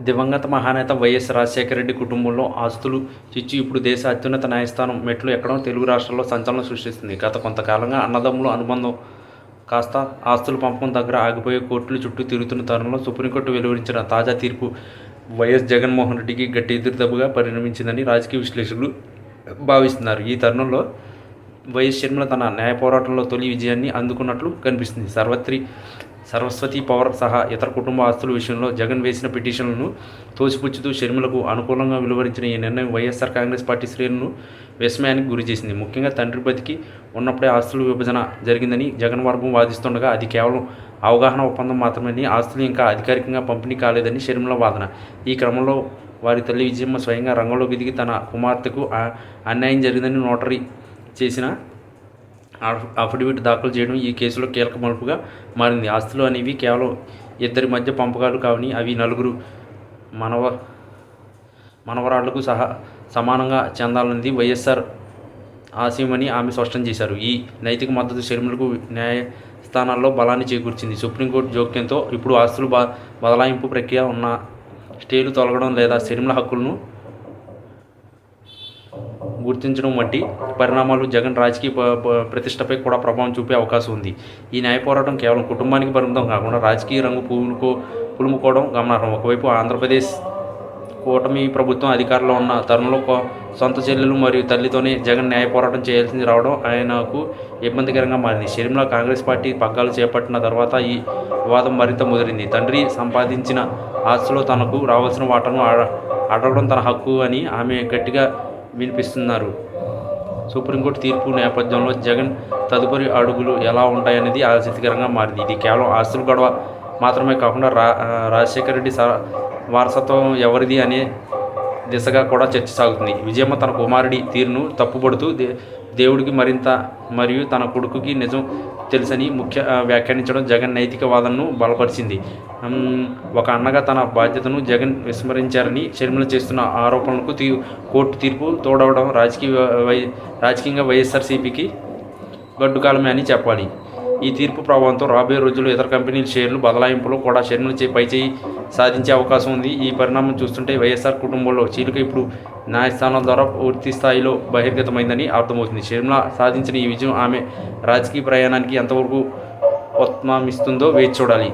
దివంగత మహానేత వైఎస్ రాజశేఖర రెడ్డి కుటుంబంలో ఆస్తులు చిచ్చు ఇప్పుడు దేశ అత్యున్నత న్యాయస్థానం మెట్లు ఎక్కడం తెలుగు రాష్ట్రాల్లో సంచలనం సృష్టిస్తుంది. గత కొంతకాలంగా అన్నదమ్ముల అనుబంధం కాస్త ఆస్తుల పంపకం దగ్గర ఆగిపోయే కోర్టుల చుట్టూ తిరుగుతున్న తరుణంలో సుప్రీంకోర్టు వెలువరించిన తాజా తీర్పు వైఎస్ జగన్మోహన్ రెడ్డికి గట్టి ఎదురుదెబ్బగా పరిణమించిందని రాజకీయ విశ్లేషకులు భావిస్తున్నారు. ఈ తరుణంలో వైఎస్ షర్మిల తన న్యాయ పోరాటంలో తొలి విజయాన్ని అందుకున్నట్లు కనిపిస్తుంది. సరస్వతి పవర్ సహా ఇతర కుటుంబ ఆస్తుల విషయంలో జగన్ వేసిన పిటిషన్లను తోసిపుచ్చుతూ షర్మిలకు అనుకూలంగా వెలువరించిన ఈ నిర్ణయం వైఎస్ఆర్ కాంగ్రెస్ పార్టీ శ్రేణులను విస్మయానికి గురిచేసింది. ముఖ్యంగా తండ్రి బతికి ఉన్నప్పుడే ఆస్తుల విభజన జరిగిందని జగన్ వర్గం వాదిస్తుండగా అది కేవలం అవగాహన ఒప్పందం మాత్రమేని, ఆస్తులు ఇంకా అధికారికంగా పంపిణీ కాలేదని షర్మిల వాదన. ఈ క్రమంలో వారి తల్లి విజయమ్మ స్వయంగా రంగంలోకి దిగి తన కుమార్తెకు అన్యాయం జరిగిందని నోటరీ చేసిన అఫిడవిట్ దాఖలు చేయడం ఈ కేసులో కీలక మలుపుగా మారింది. ఆస్తులు అనేవి కేవలం ఇద్దరి మధ్య పంపకాలు కావని, అవి నలుగురు మనవరాళ్లకు సమానంగా చెందాలన్నది వైఎస్ఆర్ ఆశయమని ఆమె స్పష్టం చేశారు. ఈ నైతిక మద్దతు షర్మిలకు న్యాయస్థానాల్లో బలాన్ని చేకూర్చింది. సుప్రీంకోర్టు జోక్యంతో ఇప్పుడు ఆస్తులు బదలాయింపు ప్రక్రియ ఉన్న స్టేలు తొలగడం లేదా షర్మిల హక్కులను గుర్తించడం వంటి పరిణామాలు జగన్ రాజకీయ ప్రతిష్టపై కూడా ప్రభావం చూపే అవకాశం ఉంది. ఈ న్యాయ పోరాటం కేవలం కుటుంబానికి పరిమితం కాకుండా రాజకీయ రంగు పులుముకోవడం గమనార్హం. ఒకవైపు ఆంధ్రప్రదేశ్ కూటమి ప్రభుత్వం అధికారంలో ఉన్న తరుణంలో సొంత చెల్లెలు మరియు తల్లితోనే జగన్ న్యాయ పోరాటం చేయాల్సింది రావడం ఆయనకు ఇబ్బందికరంగా మారింది. షర్మిల కాంగ్రెస్ పార్టీ పగ్గాలు చేపట్టిన తర్వాత ఈ వివాదం మరింత ముదిరింది. తండ్రి సంపాదించిన ఆస్తిలో తనకు రావాల్సిన వాటాను అడగడం తన హక్కు అని ఆమె గట్టిగా వినిపిస్తున్నారు. సుప్రీంకోర్టు తీర్పు నేపథ్యంలో జగన్ తదుపరి అడుగులు ఎలా ఉంటాయనేది ఆసక్తికరంగా మారింది. ఇది కేవలం ఆస్తుల గొడవ మాత్రమే కాకుండా రాజశేఖర రెడ్డి వారసత్వం ఎవరిది అనే దిశగా కూడా చర్చ సాగుతుంది. విజయమ్మ తన కుమారుడి తీరును తప్పుపడుతూ దేవుడికి మరింత మరియు తన కొడుకుకి నిజం తెలుసని వ్యాఖ్యానించడం జగన్ నైతిక వాదనను బలపరిచింది. ఒక అన్నగా తన బాధ్యతను జగన్ విస్మరించారని షర్మిల చేస్తున్న ఆరోపణలకు కోర్టు తీర్పు తోడవడం రాజకీయంగా వైఎస్ఆర్సీపీకి గడ్డుకాలమే అని చెప్పాలి. ఈ తీర్పు ప్రభావంతో రాబోయే రోజుల్లో ఇతర కంపెనీల షేర్లు బదలాయింపులో కూడా షర్మిల పైచేయి సాధించే అవకాశం ఉంది. ఈ పరిణామం చూస్తుంటే వైఎస్ఆర్ కుటుంబంలో చీలిక ఇప్పుడు న్యాయస్థానాల ద్వారా పూర్తి స్థాయిలో బహిర్గతమైందని అర్థమవుతుంది. షర్మిల సాధించిన ఈ విజయం ఆమె రాజకీయ ప్రయాణానికి ఎంతవరకు ఉత్మామిస్తుందో వేచి చూడాలి.